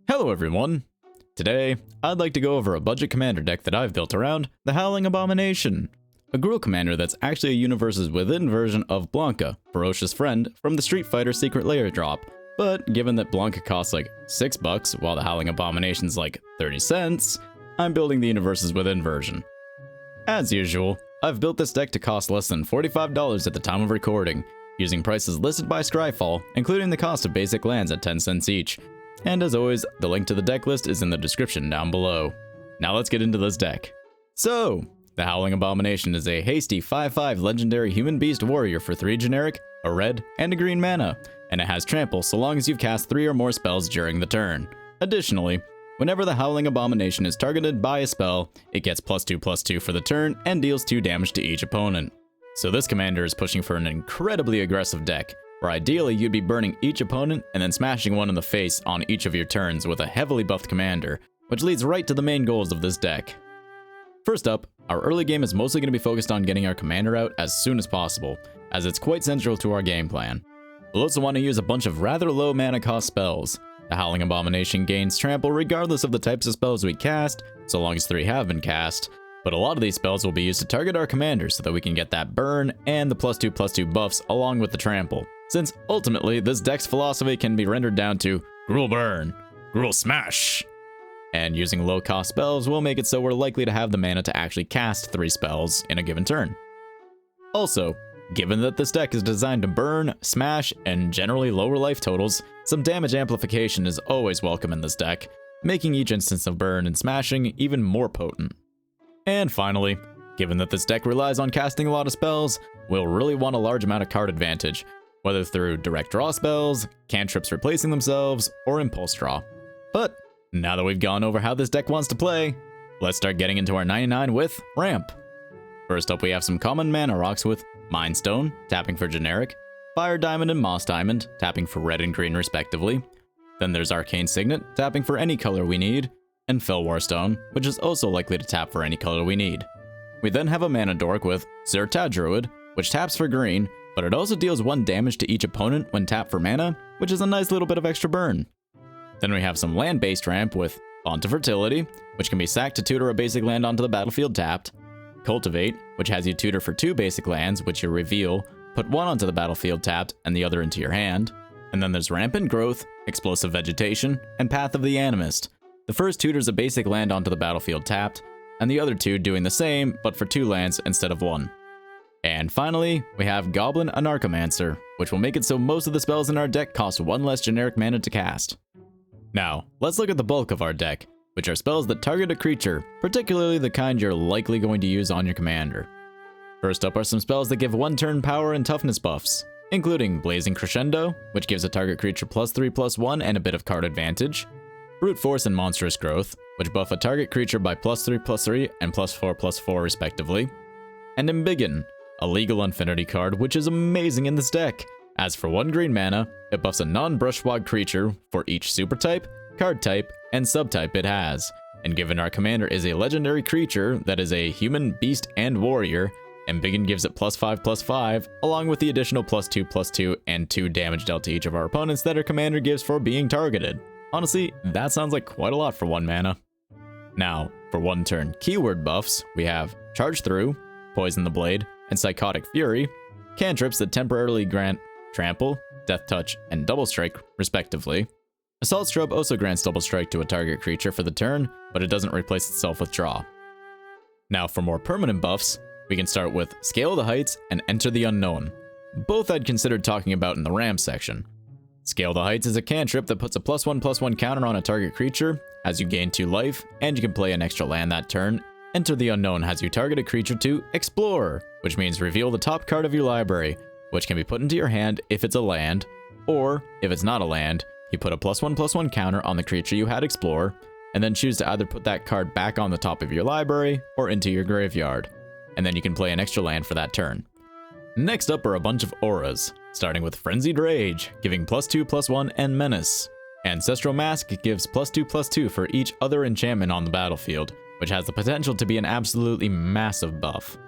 Hello everyone! Today, I'd like to go over a budget commander deck that I've built around the Howling Abomination, a Gruul commander that's actually a Universes Within version of Blanka, Ferocious Friend, from the Street Fighter Secret Lair drop. But given that Blanka costs like $6 while the Howling Abomination's like 30 cents, I'm building the Universes Within version. As usual, I've built this deck to cost less than $45 at the time of recording, using prices listed by Scryfall, including the cost of basic lands at 10 cents each. And as always, the link to the deck list is in the description down below. Now let's get into this deck. So, the Howling Abomination is a hasty 5/5 legendary human beast warrior for 3 generic, a red, and a green mana, and it has trample so long as you've cast 3 or more spells during the turn. Additionally, whenever the Howling Abomination is targeted by a spell, it gets +2/+2 for the turn and deals 2 damage to each opponent. So this commander is pushing for an incredibly aggressive deck, where ideally you'd be burning each opponent and then smashing one in the face on each of your turns with a heavily buffed commander, which leads right to the main goals of this deck. First up, our early game is mostly going to be focused on getting our commander out as soon as possible, as it's quite central to our game plan. We'll also want to use a bunch of rather low mana cost spells. The Howling Abomination gains trample regardless of the types of spells we cast, so long as 3 have been cast, but a lot of these spells will be used to target our commander so that we can get that burn and the +2/+2 buffs along with the trample, since ultimately this deck's philosophy can be rendered down to Gruul burn, Gruul smash, and using low cost spells will make it so we're likely to have the mana to actually cast 3 spells in a given turn. Also, given that this deck is designed to burn, smash, and generally lower life totals, some damage amplification is always welcome in this deck, making each instance of burn and smashing even more potent. And finally, given that this deck relies on casting a lot of spells, we'll really want a large amount of card advantage, whether through direct draw spells, cantrips replacing themselves, or impulse draw. But now that we've gone over how this deck wants to play, let's start getting into our 99 with Ramp. First up, we have some common mana rocks with Mind Stone, tapping for generic, Fire Diamond and Moss Diamond, tapping for red and green respectively. Then there's Arcane Signet, tapping for any color we need, and Fellwar Stone, which is also likely to tap for any color we need. We then have a mana dork with Zerta Druid, which taps for green, but it also deals 1 damage to each opponent when tapped for mana, which is a nice little bit of extra burn. Then we have some land-based ramp with Font of Fertility, which can be sacked to tutor a basic land onto the battlefield tapped, Cultivate, which has you tutor for 2 basic lands, which you reveal, put 1 onto the battlefield tapped and the other into your hand. And then there's Rampant Growth, Explosive Vegetation, and Path of the Animist. The first tutors a basic land onto the battlefield tapped, and the other 2 doing the same, but for 2 lands instead of 1. And finally, we have Goblin Anarchomancer, which will make it so most of the spells in our deck cost 1 less generic mana to cast. Now, let's look at the bulk of our deck, which are spells that target a creature, particularly the kind you're likely going to use on your commander. First up are some spells that give 1 turn power and toughness buffs, including Blazing Crescendo, which gives a target creature +3/+1 and a bit of card advantage, Brute Force and Monstrous Growth, which buff a target creature by +3/+3 and +4/+4 respectively, and Embiggen, a legal Infinity card which is amazing in this deck, as for 1 green mana, it buffs a non-Brushwog creature for each super type, card type, and subtype it has, and given our commander is a legendary creature that is a human, beast, and warrior, Embiggen gives it +5/+5, along with the additional +2/+2 and 2 damage dealt to each of our opponents that our commander gives for being targeted. Honestly, that sounds like quite a lot for 1 mana. Now, for 1 turn keyword buffs, we have Charge Through, Poison the Blade, and Psychotic Fury, cantrips that temporarily grant Trample, Death Touch, and Double Strike, respectively. Assault Strub also grants Double Strike to a target creature for the turn, but it doesn't replace itself with draw. Now, for more permanent buffs, we can start with Scale the Heights and Enter the Unknown. Both I'd considered talking about in the Ram section. Scale the Heights is a cantrip that puts a +1/+1 counter on a target creature, as you gain 2 life, and you can play an extra land that turn. Enter the Unknown has you target a creature to Explore, which means reveal the top card of your library, which can be put into your hand if it's a land, or, if it's not a land, you put a +1/+1 counter on the creature you had Explore, and then choose to either put that card back on the top of your library, or into your graveyard, and then you can play an extra land for that turn. Next up are a bunch of auras, starting with Frenzied Rage, giving +2/+1 and Menace. Ancestral Mask gives +2/+2 for each other enchantment on the battlefield, which has the potential to be an absolutely massive buff.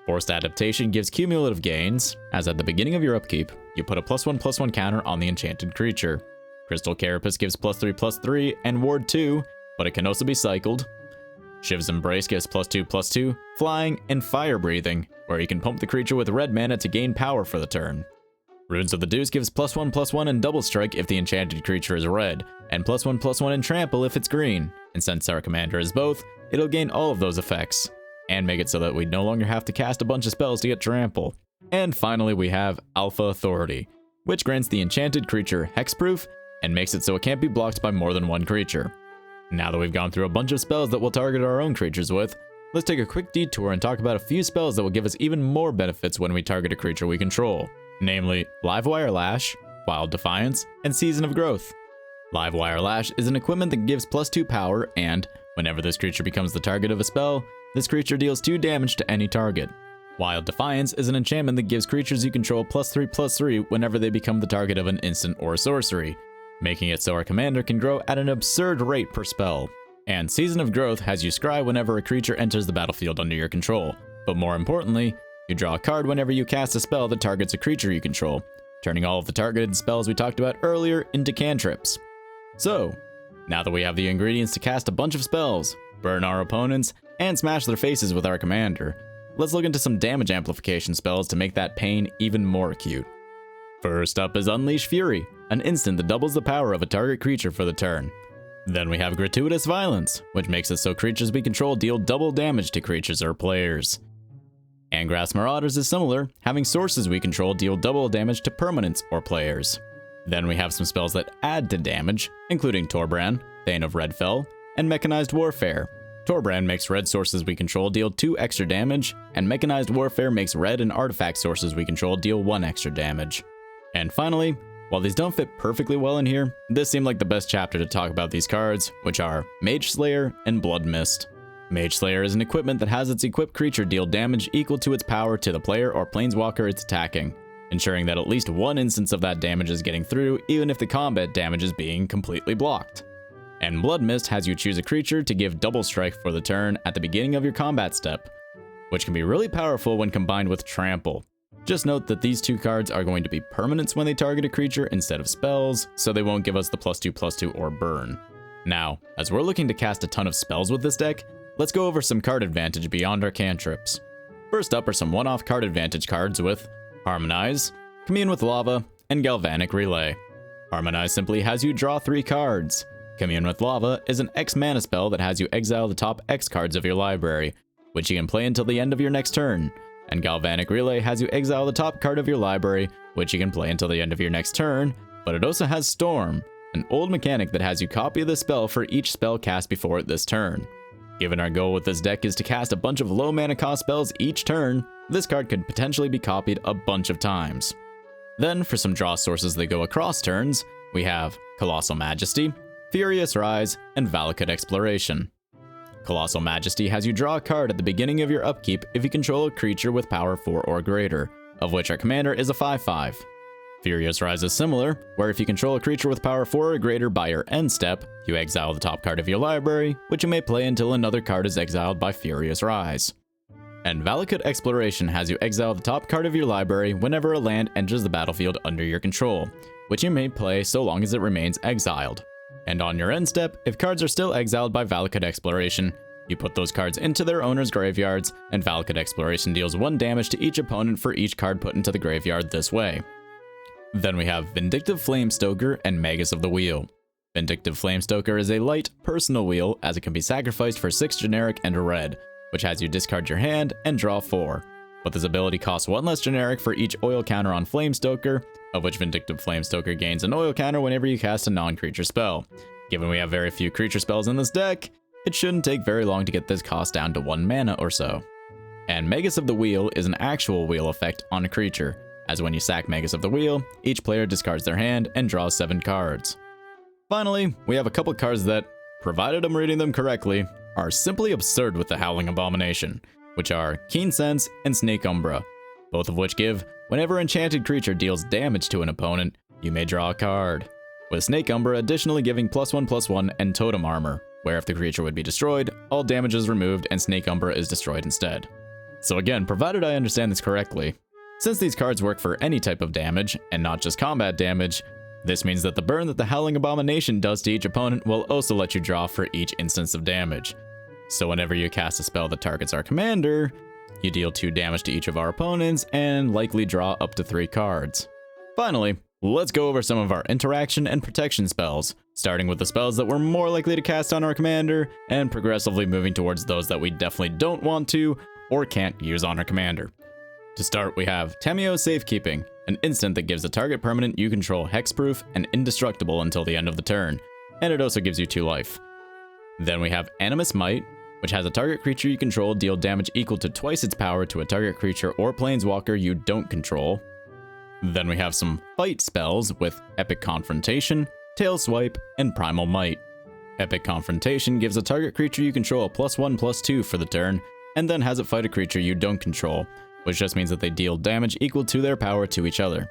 Forced Adaptation gives cumulative gains, as at the beginning of your upkeep, you put a +1/+1 counter on the enchanted creature. Crystal Carapace gives +3/+3 and Ward 2, but it can also be cycled. Shiv's Embrace gives +2/+2, flying, and fire breathing, where you can pump the creature with red mana to gain power for the turn. Runes of the Deuce gives +1/+1 and double strike if the enchanted creature is red, and +1/+1 and trample if it's green. And since our commander is both, it'll gain all of those effects, and make it so that we no longer have to cast a bunch of spells to get trample. And finally we have Alpha Authority, which grants the enchanted creature hexproof, and makes it so it can't be blocked by more than one creature. Now that we've gone through a bunch of spells that we'll target our own creatures with, let's take a quick detour and talk about a few spells that will give us even more benefits when we target a creature we control. Namely, Livewire Lash, Wild Defiance, and Season of Growth. Livewire Lash is an equipment that gives +2 power, and whenever this creature becomes the target of a spell, this creature deals 2 damage to any target. Wild Defiance is an enchantment that gives creatures you control +3/+3 whenever they become the target of an instant or sorcery, making it so our commander can grow at an absurd rate per spell. And Season of Growth has you scry whenever a creature enters the battlefield under your control, but more importantly, you draw a card whenever you cast a spell that targets a creature you control, turning all of the targeted spells we talked about earlier into cantrips. So, now that we have the ingredients to cast a bunch of spells, burn our opponents, and smash their faces with our commander, let's look into some damage amplification spells to make that pain even more acute. First up is Unleash Fury, an instant that doubles the power of a target creature for the turn. Then we have Gratuitous Violence, which makes it so creatures we control deal double damage to creatures or players. Angrath's Marauders is similar, having sources we control deal double damage to permanents or players. Then we have some spells that add to damage, including Torbrand, Thane of Redfell, and Mechanized Warfare. Torbrand makes red sources we control deal 2 extra damage, and Mechanized Warfare makes red and artifact sources we control deal 1 extra damage. And finally, while these don't fit perfectly well in here, this seemed like the best chapter to talk about these cards, which are Mage Slayer and Blood Mist. Mage Slayer is an equipment that has its equipped creature deal damage equal to its power to the player or planeswalker it's attacking, ensuring that at least one instance of that damage is getting through even if the combat damage is being completely blocked. And Blood Mist has you choose a creature to give double strike for the turn at the beginning of your combat step, which can be really powerful when combined with Trample. Just note that these two cards are going to be permanents when they target a creature instead of spells, so they won't give us the +2/+2 or burn. Now, as we're looking to cast a ton of spells with this deck, let's go over some card advantage beyond our cantrips. First up are some one-off card advantage cards with Harmonize, Commune with Lava, and Galvanic Relay. Harmonize simply has you draw 3 cards. Commune with Lava is an X mana spell that has you exile the top X cards of your library, which you can play until the end of your next turn. And Galvanic Relay has you exile the top card of your library, which you can play until the end of your next turn, but it also has Storm, an old mechanic that has you copy the spell for each spell cast before it this turn. Given our goal with this deck is to cast a bunch of low mana cost spells each turn, this card could potentially be copied a bunch of times. Then, for some draw sources that go across turns, we have Colossal Majesty, Furious Rise, and Valakut Exploration. Colossal Majesty has you draw a card at the beginning of your upkeep if you control a creature with power 4 or greater, of which our commander is a 5/5. Furious Rise is similar, where if you control a creature with power 4 or greater by your end step, you exile the top card of your library, which you may play until another card is exiled by Furious Rise. And Valakut Exploration has you exile the top card of your library whenever a land enters the battlefield under your control, which you may play so long as it remains exiled. And on your end step, if cards are still exiled by Valakut Exploration, you put those cards into their owner's graveyards, and Valakut Exploration deals 1 damage to each opponent for each card put into the graveyard this way. Then we have Vindictive Flamestoker and Magus of the Wheel. Vindictive Flamestoker is a light, personal wheel, as it can be sacrificed for 6 generic and a red, which has you discard your hand and draw 4. But this ability costs 1 less generic for each oil counter on Flamestoker, of which Vindictive Flamestoker gains an oil counter whenever you cast a non-creature spell. Given we have very few creature spells in this deck, it shouldn't take very long to get this cost down to 1 mana or so. And Magus of the Wheel is an actual wheel effect on a creature, as when you sack Magus of the Wheel, each player discards their hand and draws 7 cards. Finally, we have a couple cards that, provided I'm reading them correctly, are simply absurd with the Howling Abomination, which are Keen Sense and Snake Umbra, both of which give, whenever enchanted creature deals damage to an opponent, you may draw a card, with Snake Umbra additionally giving +1/+1 and Totem Armor, where if the creature would be destroyed, all damage is removed and Snake Umbra is destroyed instead. So again, provided I understand this correctly, since these cards work for any type of damage, and not just combat damage, This means that the burn that the Howling Abomination does to each opponent will also let you draw for each instance of damage. So whenever you cast a spell that targets our commander, you deal 2 damage to each of our opponents and likely draw up to 3 cards. Finally, let's go over some of our interaction and protection spells, starting with the spells that we're more likely to cast on our commander, and progressively moving towards those that we definitely don't want to or can't use on our commander. To start, we have Tamiyo's Safekeeping, an instant that gives a target permanent you control hexproof and indestructible until the end of the turn, and it also gives you 2 life. Then we have Animus Might, which has a target creature you control deal damage equal to twice its power to a target creature or planeswalker you don't control. Then we have some fight spells with Epic Confrontation, Tail Swipe, and Primal Might. Epic Confrontation gives a target creature you control a +1/+2 for the turn, and then has it fight a creature you don't control, which just means that they deal damage equal to their power to each other.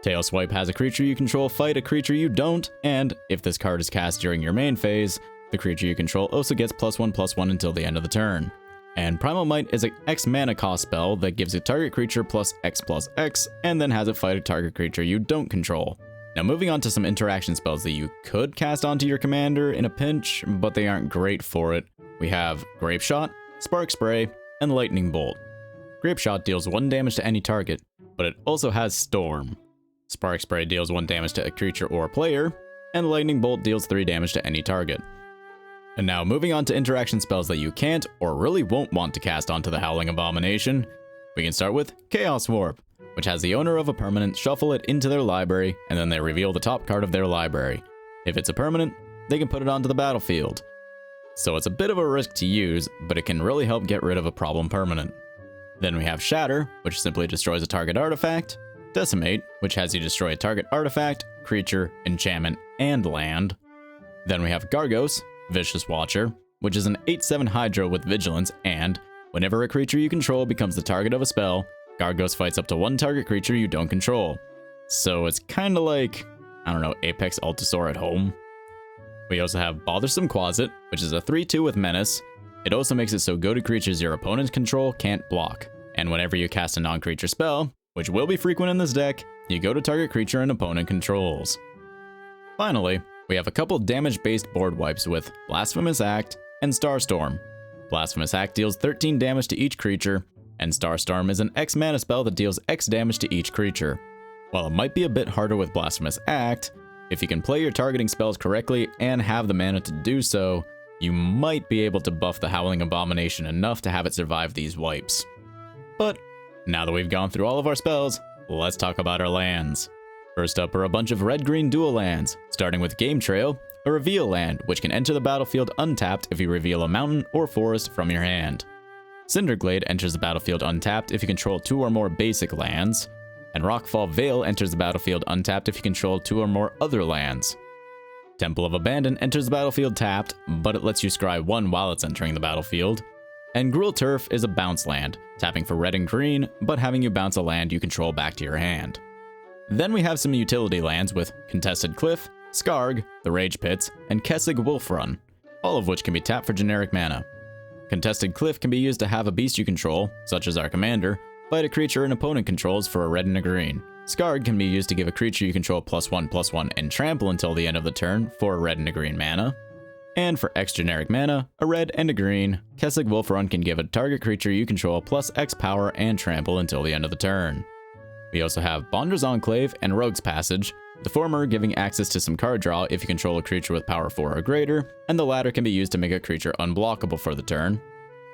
Tail Swipe has a creature you control fight a creature you don't, and if this card is cast during your main phase, the creature you control also gets +1/+1 until the end of the turn. And Primal Might is an X mana cost spell that gives a target creature +X/+X, and then has it fight a target creature you don't control. Now moving on to some interaction spells that you could cast onto your commander in a pinch, but they aren't great for it. We have Grape Shot, Spark Spray, and Lightning Bolt. Grape Shot deals 1 damage to any target, but it also has Storm. Spark Spray deals 1 damage to a creature or player, and Lightning Bolt deals 3 damage to any target. And now moving on to interaction spells that you can't or really won't want to cast onto the Howling Abomination, we can start with Chaos Warp, which has the owner of a permanent shuffle it into their library and then they reveal the top card of their library. If it's a permanent, they can put it onto the battlefield. So it's a bit of a risk to use, but it can really help get rid of a problem permanent. Then we have Shatter, which simply destroys a target artifact, Decimate, which has you destroy a target artifact, creature, enchantment, and land. Then we have Gargos, Vicious Watcher, which is an 8/7 Hydra with Vigilance, and whenever a creature you control becomes the target of a spell, Gargos fights up to 1 target creature you don't control. So it's kinda like, I don't know, Apex Altasaur at home. We also have Bothersome Closet, which is a 3/2 with Menace. It also makes it so go-to creatures your opponents control can't block, and whenever you cast a non-creature spell, which will be frequent in this deck, you go to target creature an opponent controls. Finally, we have a couple damage-based board wipes with Blasphemous Act and Starstorm. Blasphemous Act deals 13 damage to each creature, and Starstorm is an X mana spell that deals X damage to each creature. While it might be a bit harder with Blasphemous Act, if you can play your targeting spells correctly and have the mana to do so, you might be able to buff the Howling Abomination enough to have it survive these wipes. But now that we've gone through all of our spells, let's talk about our lands. First up are a bunch of red-green dual lands, starting with Game Trail, a reveal land, which can enter the battlefield untapped if you reveal a mountain or forest from your hand. Cinderglade enters the battlefield untapped if you control 2 or more basic lands, and Rockfall Vale enters the battlefield untapped if you control 2 or more other lands. Temple of Abandon enters the battlefield tapped, but it lets you scry 1 while it's entering the battlefield. And Gruul Turf is a bounce land, tapping for red and green, but having you bounce a land you control back to your hand. Then we have some utility lands with Contested Cliff, Skarg, the Rage Pits, and Kessig Wolfrun, all of which can be tapped for generic mana. Contested Cliff can be used to have a beast you control, such as our commander, fight a creature an opponent controls for a red and a green. Skarg can be used to give a creature you control +1/+1 and trample until the end of the turn for a red and a green mana. And for X generic mana, a red and a green, Kessig Wolfrun can give a target creature you control +X power and trample until the end of the turn. We also have Bonder's Enclave and Rogue's Passage, the former giving access to some card draw if you control a creature with power 4 or greater, and the latter can be used to make a creature unblockable for the turn.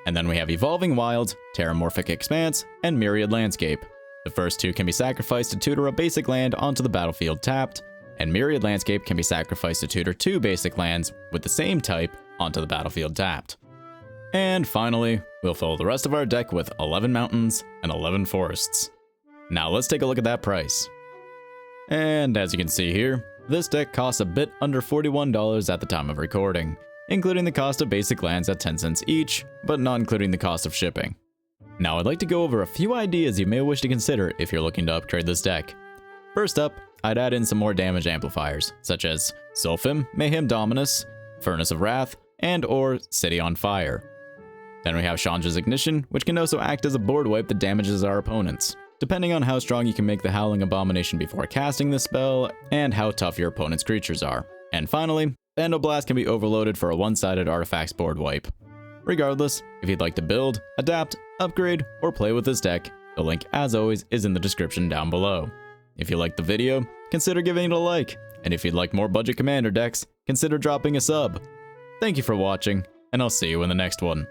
And then we have Evolving Wilds, Terramorphic Expanse, and Myriad Landscape. The first 2 can be sacrificed to tutor a basic land onto the battlefield tapped, and Myriad Landscape can be sacrificed to tutor 2 basic lands with the same type onto the battlefield tapped. And finally, we'll fill the rest of our deck with 11 mountains and 11 forests. Now let's take a look at that price. And as you can see here, this deck costs a bit under $41 at the time of recording, including the cost of basic lands at 10 cents each, but not including the cost of shipping. Now I'd like to go over a few ideas you may wish to consider if you're looking to upgrade this deck. First up, I'd add in some more damage amplifiers, such as Sulfim, Mayhem Dominus, Furnace of Wrath, and or City on Fire. Then we have Chandra's Ignition, which can also act as a board wipe that damages our opponents. depending on how strong you can make the Howling Abomination before casting the spell, and how tough your opponent's creatures are. And finally, Vandal Blast can be overloaded for a one-sided artifacts board wipe. Regardless, if you'd like to build, adapt, upgrade, or play with this deck, the link, as always, is in the description down below. If you liked the video, consider giving it a like, and if you'd like more budget commander decks, consider dropping a sub. Thank you for watching, and I'll see you in the next one.